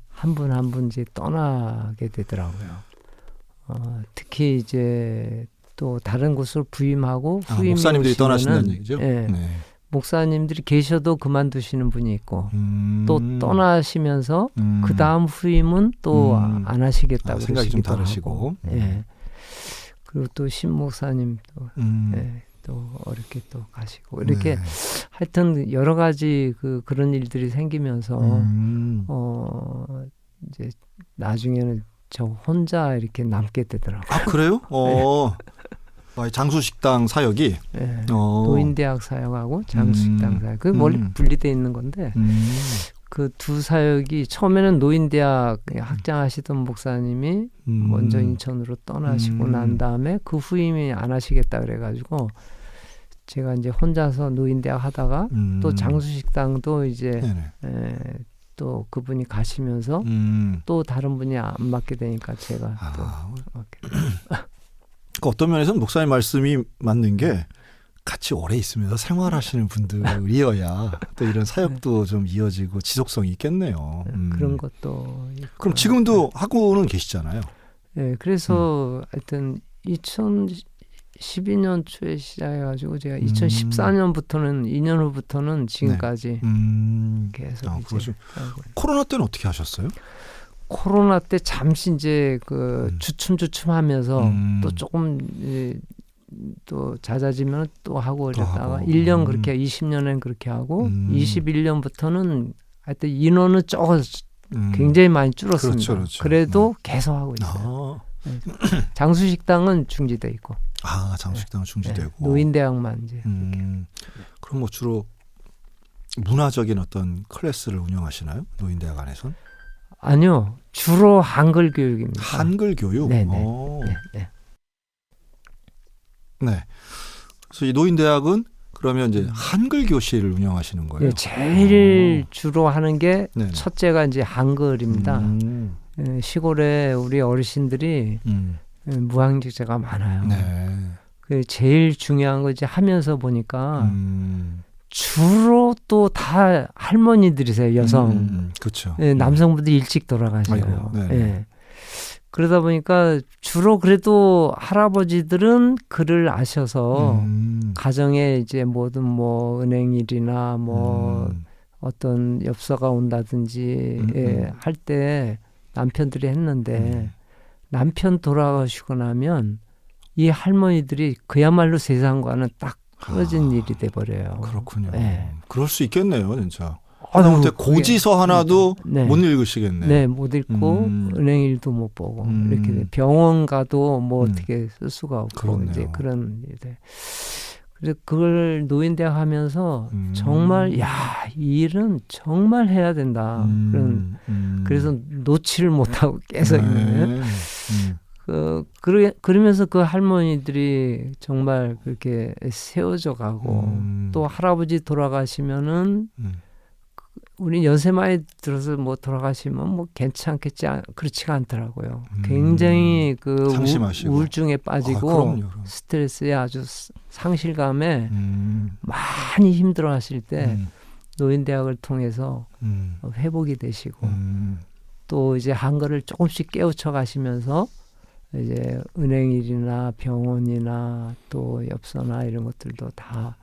한 분 이제 떠나게 되더라고요. 특히 이제 또 다른 곳으로 부임하고 후임이 목사님들이 떠나신다는 얘기죠? 목사님들이 계셔도 그만두시는 분이 있고 또 떠나시면서 그 다음 후임은 또 안 하시겠다고 생각이 좀 다르시고 그리고 또 신목사님 또 어렵게 또 가시고 이렇게 하여튼 여러 가지 그런 일들이 생기면서 이제 나중에는 저 혼자 이렇게 남게 되더라고요. 그래요? 장수식당 사역이 노인대학 사역하고 장수식당 사역 그 멀리 분리되어 있는 건데 그 두 사역이 처음에는 노인대학 학장하시던 목사님이 먼저 인천으로 떠나시고 난 다음에 그 후임이 안 하시겠다 그래가지고 제가 이제 혼자서 노인대학 하다가 또 장수식당도 이제 또 그분이 가시면서 또 다른 분이 안 맡게 되니까 제가 또 맡게 됐어요. 어떤 면에서는 목사님 말씀이 맞는 게 같이 오래 있으면서 생활하시는 분들이어야 또 이런 사역도 좀 이어지고 지속성이 있겠네요. 그런 것도 있고. 그럼 지금도 하고는 계시잖아요. 그래서 하여튼 2012년 초에 시작해가지고 제가 2014년부터는 2년 후부터는 지금까지 계속 이제 코로나 때는 어떻게 하셨어요? 코로나 때 잠시 이제 주춤하면서 또 조금 또 잦아지면 또 하고 그랬다가 1년 그렇게 20년엔 그렇게 하고 21년부터는 하여튼 인원은 굉장히 많이 줄었습니다. 그렇죠. 그래도 계속 하고 있어요. 장수식당은 중지돼 있고. 장수식당은 중지되고. 노인대학만 이제. 그럼 뭐 주로 문화적인 어떤 클래스를 운영하시나요? 노인대학 안에선? 아니요. 주로 한글 교육입니다. 한글 교육? 네. 그래서 이 노인대학은 그러면 이제 한글 교실을 운영하시는 거예요? 제일 주로 하는 게 첫째가 이제 한글입니다. 시골에 우리 어르신들이 무학력자가 많아요. 제일 중요한 거 이제 하면서 보니까 주로 또 다 할머니들이세요, 여성. 그렇죠. 남성분들이 일찍 돌아가셔요. 그러다 보니까 주로 그래도 할아버지들은 글을 아셔서 가정에 이제 뭐든 뭐 은행일이나 뭐 어떤 엽서가 온다든지 할 때 남편들이 했는데 남편 돌아가시고 나면 이 할머니들이 그야말로 세상과는 딱 떨어진 일이 돼버려요. 그렇군요. 네. 그럴 수 있겠네요, 진짜. 하다못해 고지서 하나도 네. 못 읽으시겠네. 네, 못 읽고 은행일도 못 보고 이렇게 돼. 병원 가도 뭐 어떻게 쓸 수가 없고 그렇네요. 이제 그런 일들. 그래서 그걸 노인대학 하면서 정말 야, 이 일은 정말 해야 된다. 그래서 놓지를 못하고 계속 있는. 그러면서 그 할머니들이 정말 그렇게 세워져 가고 또 할아버지 돌아가시면은 우리 연세 많이 들어서 뭐 돌아가시면 뭐 괜찮겠지 그렇지가 않더라고요. 굉장히 그 우울증에 빠지고 스트레스에 아주 상실감에 많이 힘들어하실 때 노인대학을 통해서 회복이 되시고 또 이제 한글을 조금씩 깨우쳐 가시면서 이제 은행일이나 병원이나 또 엽서나 이런 것들도 다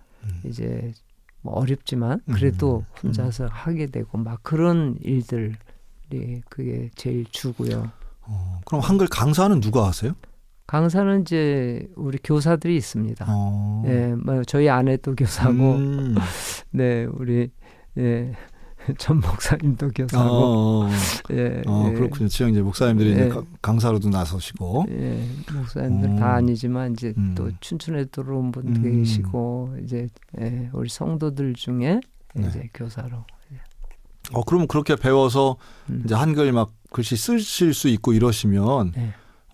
이제 뭐 어렵지만 그래도 혼자서 하게 되고 막 그런 일들이 그게 제일 주고요. 그럼 한글 강사는 누가 하세요? 강사는 이제 우리 교사들이 있습니다. 네, 뭐 저희 아내도 교사고, 네, 우리 전 목사님도 교사고, 그렇군요. 지금 이제 목사님들이 이제 강사로도 나서시고, 목사님들 다 아니지만 이제 또 춘천에 들어온 분도 계시고, 이제 우리 성도들 중에 이제 교사로. 그러면 그렇게 배워서 이제 한글 막 글씨 쓰실 수 있고 이러시면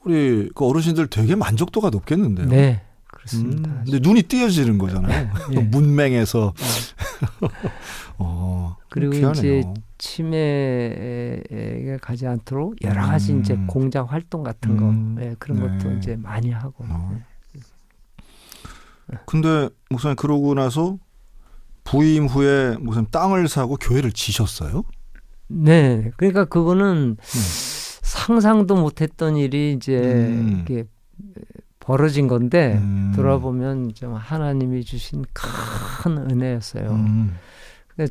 우리 그 어르신들 되게 만족도가 높겠는데요. 네, 그렇습니다. 근데 눈이 띄어지는 거잖아요. 문맹에서. 그리고 귀하네요. 이제 치매에 가지 않도록 여러 가지 이제 공장 활동 같은 거 그런 것도 이제 많이 하고. 근데 목사님 그러고 나서 부임 후에 무슨 땅을 사고 교회를 지셨어요? 네, 그러니까 그거는 상상도 못했던 일이 이제 이렇게 벌어진 건데 돌아보면 좀 하나님이 주신 큰 은혜였어요.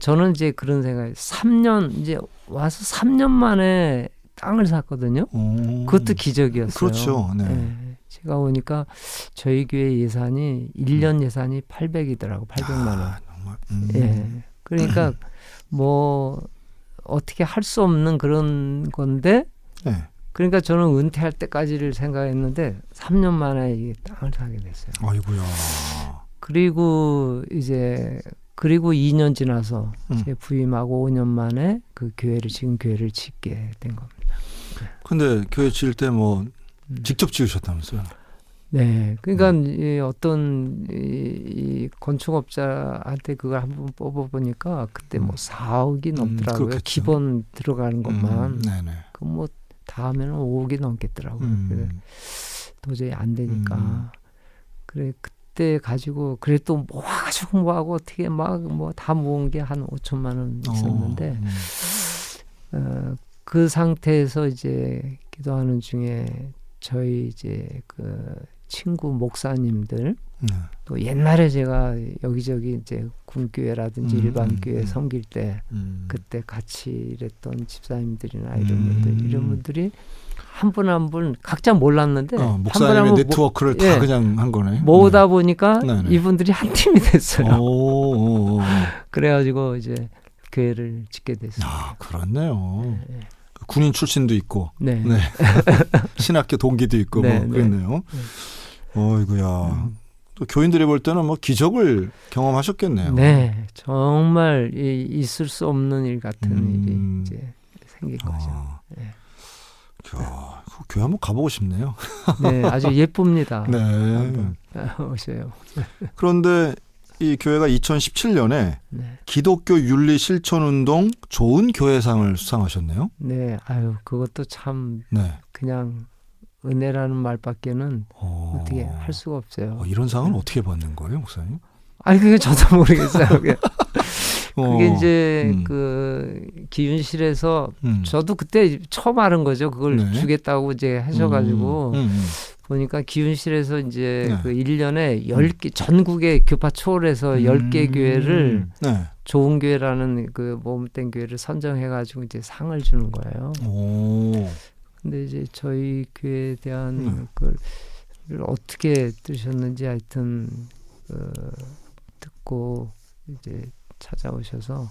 저는 이제 그런 생각이 3년 이제 와서 3년 만에 땅을 샀거든요. 그것도 기적이었어요. 그렇죠. 네. 제가 오니까 저희 교회 예산이 1년 예산이 800이더라고. 800만 원. 정말. 그러니까 뭐 어떻게 할 수 없는 그런 건데 그러니까 저는 은퇴할 때까지를 생각했는데 3년 만에 이 땅을 사게 됐어요. 아이고야. 그리고 2년 지나서 제 부임하고 5년 만에 그 지금 교회를 짓게 된 겁니다. 근데 교회 지을 때 뭐 직접 지으셨다면서요? 네, 그러니까 이 어떤 이 건축업자한테 그걸 한번 뽑아보니까 그때 뭐 4억이 넘더라고요. 그렇겠죠. 기본 들어가는 것만. 그 뭐 다 하면 5억이 넘겠더라고요. 그래서 도저히 안 되니까. 그래 그때 가지고 그래 또 모아가지고 뭐하고 어떻게 막 뭐 다 모은 게 한 5천만 원 있었는데 그 상태에서 이제 기도하는 중에 저희 이제 그 친구 목사님들 또 옛날에 제가 여기저기 이제 군교회라든지 일반 교회 섬길 때 그때 같이 일했던 집사님들이나 이런 분들이 한 분 한 분 각자 몰랐는데 목사님의 네트워크를 다 그냥 한 거네. 모으다 보니까 이분들이 한 팀이 됐어요. 그래가지고 이제 교회를 짓게 됐어요. 그렇네요. 군인 출신도 있고, 네. 신학교 동기도 있고, 뭐 그랬네요. 어이구야. 또 교인들이 볼 때는 뭐 기적을 경험하셨겠네요. 네, 정말 있을 수 없는 일 같은 일이 이제 생긴 거죠. 교회 한번 가보고 싶네요. 네, 아주 예쁩니다. 네. 오세요. 그런데 이 교회가 2017년에 기독교 윤리 실천 운동 좋은 교회상을 수상하셨네요. 네, 그것도 참 그냥 은혜라는 말밖에는 어떻게 할 수가 없어요. 이런 상은 어떻게 받는 거예요, 목사님? 그게 저도 모르겠어요. 그게 이제 그 기윤실에서 저도 그때 처음 알은 거죠. 그걸 네. 주겠다고 이제 하셔가지고 보니까 기윤실에서 이제 네. 그 1년에 10개 전국의 교파 초월해서 10개 교회를 네. 좋은 교회라는 그 모범된 교회를 선정해가지고 이제 상을 주는 거예요. 오. 근데 이제 저희 교회에 대한 그걸 어떻게 들으셨는지 하여튼 듣고 이제 찾아오셔서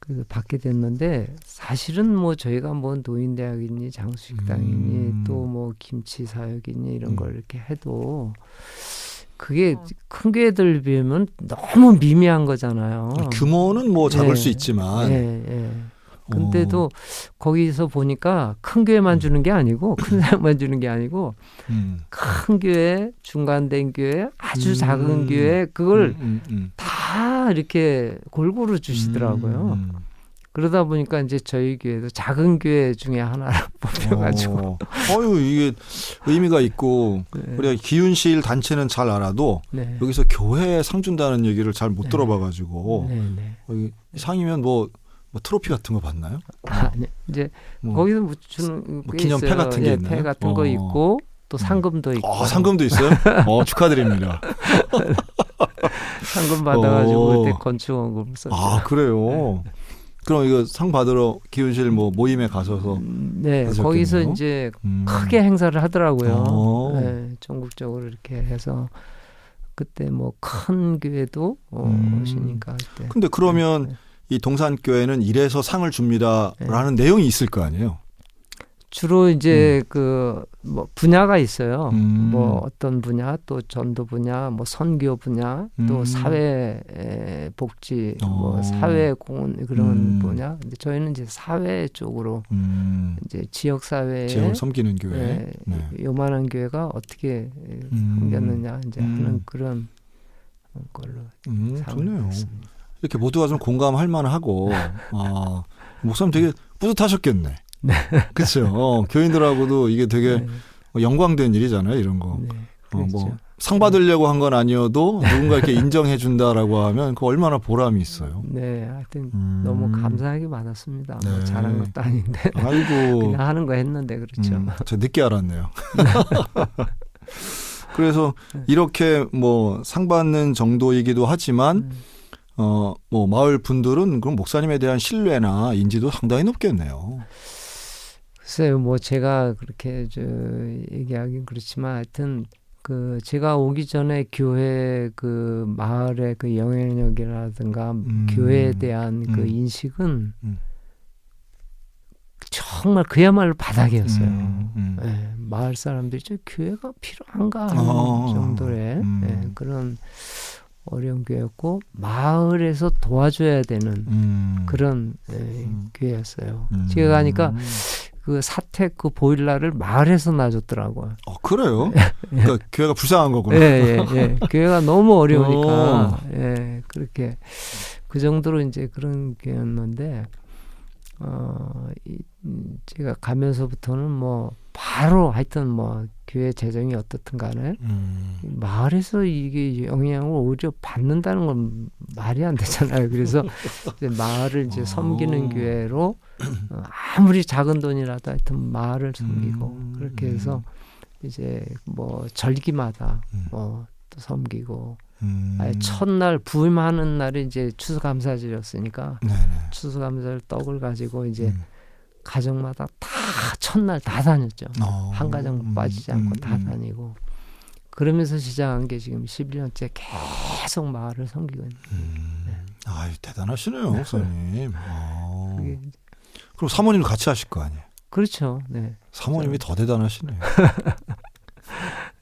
그래서 받게 됐는데 사실은 뭐 저희가 뭐 노인대학이니 장수식당이니 또 뭐 김치 사역이니 이런 걸 이렇게 해도 그게 큰 교회들 비하면 너무 미미한 거잖아요. 규모는 뭐 작을 수 있지만. 근데도 거기서 보니까 큰 교회만 주는 게 아니고 큰 사역만 주는 게 아니고 큰 교회, 중간된 교회, 아주 작은 교회 그걸 다 이렇게 골고루 주시더라고요. 그러다 보니까 이제 저희 교회도 작은 교회 중에 하나로 뽑혀가지고. 이게 의미가 있고 네. 우리가 기윤실 단체는 잘 알아도 네. 여기서 교회에 상 준다는 얘기를 잘 못 들어봐가지고 상이면 뭐 트로피 같은 거 받나요? 아니 이제 거기서 뭐 주는 게 기념패 있어요. 같은 게 있나요? 패 같은 거 있고 또 상금도 있고. 상금도 있어요? 축하드립니다. 상금 받아가지고 그때 건축원금을 썼죠. 그래요? 네. 그럼 이거 상 받으러 기윤실 뭐 모임에 가셔서 네, 거기서 이제 크게 행사를 하더라고요. 네, 전국적으로 이렇게 해서 그때 뭐 큰 교회도 오시니까 그때. 근데 그러면 이 동산교회는 이래서 상을 줍니다라는 내용이 있을 거 아니에요? 주로 이제 그 뭐 분야가 있어요. 뭐 어떤 분야, 또 전도 분야, 뭐 선교 분야, 또 사회 복지, 뭐 사회 공헌 그런 분야. 근데 저희는 이제 사회 쪽으로 이제 지역 사회에 지역을 섬기는 교회, 요만한 교회가 어떻게 섬겼느냐 이제 하는 그런 걸로 좋네요. 이렇게 모두가 좀 공감할 만하고 목사님 되게 뿌듯하셨겠네. 네. 그렇죠. 교인들하고도 이게 되게 영광된 일이잖아요. 이런 거. 네, 그렇죠. 뭐 상 받으려고 한 건 아니어도 누군가 이렇게 인정해 준다라고 하면 그 얼마나 보람이 있어요. 네, 하여튼 너무 감사하게 많았습니다. 네. 뭐 잘한 것도 아닌데 아이고. 그냥 하는 거 했는데 그렇죠. 저 늦게 알았네요. 그래서 이렇게 뭐 상 받는 정도이기도 하지만 뭐 마을 분들은 그럼 목사님에 대한 신뢰나 인지도 상당히 높겠네요. 글쎄요, 뭐 제가 그렇게 얘기하긴 그렇지만 하여튼 그 제가 오기 전에 교회 그 마을의 그 영향력이라든가 교회에 대한 그 인식은 정말 그야말로 바닥이었어요. 네, 마을 사람들이 저 교회가 필요한가 하는 정도의 그런 어려운 교회였고 마을에서 도와줘야 되는 그런 교회였어요. 제가 가니까 그 사택 그 보일러를 마을에서 놔줬더라고요. 그래요? 그러니까 교회가 불쌍한 거구나. 예. 교회가 너무 어려우니까 그렇게 그 정도로 이제 그런 교회였는데 제가 가면서부터는 뭐 바로 하여튼 뭐 교회 재정이 어떻든 간에 마을에서 이게 영향을 오히려 받는다는 건 말이 안 되잖아요. 그래서 이제 마을을 이제 섬기는 교회로 아무리 작은 돈이라도 하여튼 마을을 섬기고 그렇게 해서 이제 뭐 절기마다 뭐 또 섬기고 첫날 부임하는 날이 이제 추수감사절이었으니까 추수감사절 떡을 가지고 이제 가정마다 다 첫날 다 다녔죠. 한 가정 빠지지 않고 다 다니고 그러면서 시작한 게 지금 11년째 계속 마을을 섬기고 있는. 아유 대단하시네요, 목사님. 그럼 사모님도 같이 하실 거 아니에요? 그렇죠. 네. 사모님이 더 대단하시네요.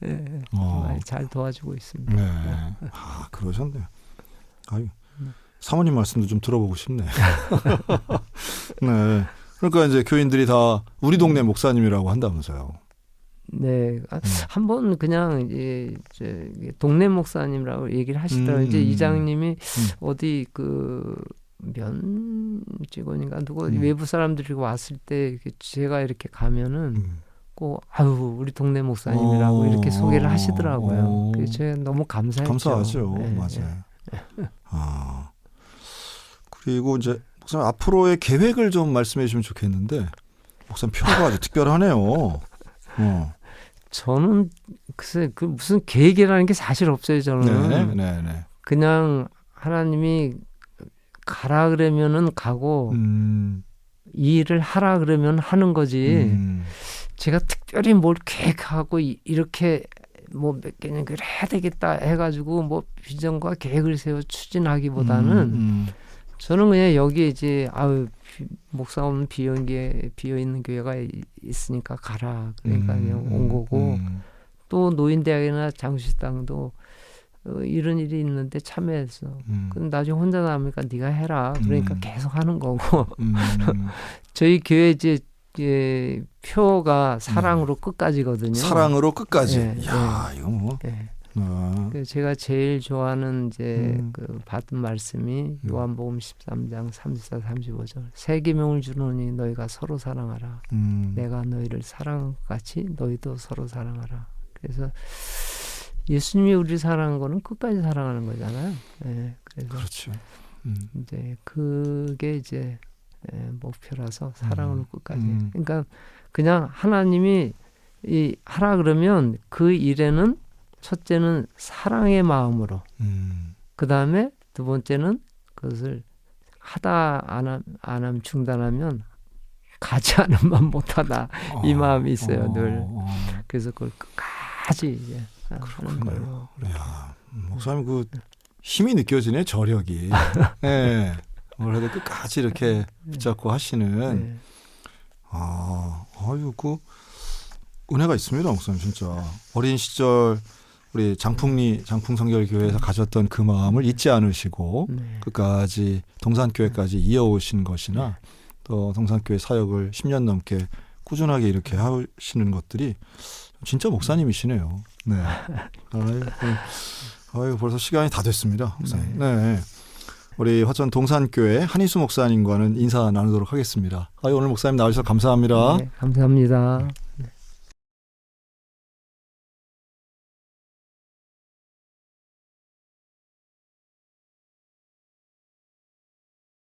네, 잘 도와주고 있습니다. 네. 그러셨네요. 아유, 사모님 말씀도 좀 들어보고 싶네요. 네. 그러니까 이제 교인들이 다 우리 동네 목사님이라고 한다면서요. 네, 한번 그냥 이제 동네 목사님이라고 얘기를 하시더라고요. 이제 이장님이 어디 그 면 직원인가 누구 외부 사람들이 왔을 때 제가 이렇게 가면은 꼭 아유 우리 동네 목사님이라고 이렇게 소개를 하시더라고요. 그래서 제가 너무 감사했죠. 감사하죠, 네, 맞아요. 그리고 이제 목사님 앞으로의 계획을 좀 말씀해 주시면 좋겠는데 목사님 표가 아주 특별하네요. 저는 글쎄 그 무슨 계획이라는 게 사실 없어요. 저는 그냥 하나님이 가라 그러면은 가고 이 일을 하라 그러면 하는 거지. 제가 특별히 뭘 계획하고 이렇게 뭐 몇 개년 그래 해야 되겠다 해가지고 뭐 비전과 계획을 세워 추진하기보다는 저는 그냥 여기 이제 목사 없는 비어 있는 교회가 있으니까 가라. 그러니까 그냥 온 거고 또 노인대학이나 장수식당도 이런 일이 있는데 참여했어. 그럼 나중에 혼자 남으니까 네가 해라. 그러니까 계속 하는 거고. 저희 교회 이제 표가 사랑으로 끝까지거든요. 사랑으로 끝까지. 야, 이거 뭐. 제가 제일 좋아하는 이제 그 받은 말씀이 요한복음 13장 34, 35절. 새 계명을 주노니 너희가 서로 사랑하라. 내가 너희를 사랑한 것 같이 너희도 서로 사랑하라. 그래서 예수님이 우리를 사랑한 거는 끝까지 사랑하는 거잖아요. 그래서 그렇죠. 이제 그게 이제 목표라서 사랑으로 끝까지. 그러니까 그냥 하나님이 하라 그러면 그 일에는 첫째는 사랑의 마음으로, 그 다음에 두 번째는 그것을 하다 안 하면 중단하면 가지 않으면 못하다 이 마음이 있어요 늘. 그래서 그걸 끝까지 이제 하는 거예요. 야, 목사님 그 힘이 느껴지네 저력이. 네. 뭘 해도 끝까지 이렇게 붙잡고 하시는. 아유 그 은혜가 있습니다, 목사님 진짜. 어린 시절 우리 장풍성결교회에서 가졌던 그 마음을 잊지 않으시고 끝까지 동산교회까지 이어오신 것이나 또 동산교회 사역을 10년 넘게 꾸준하게 이렇게 하시는 것들이 진짜 목사님이시네요. 네. 아유 벌써 시간이 다 됐습니다, 목사님. 네. 우리 화천 동산교회 한희수 목사님과는 인사 나누도록 하겠습니다. 오늘 목사님 나와주셔서 감사합니다. 네, 감사합니다. 네.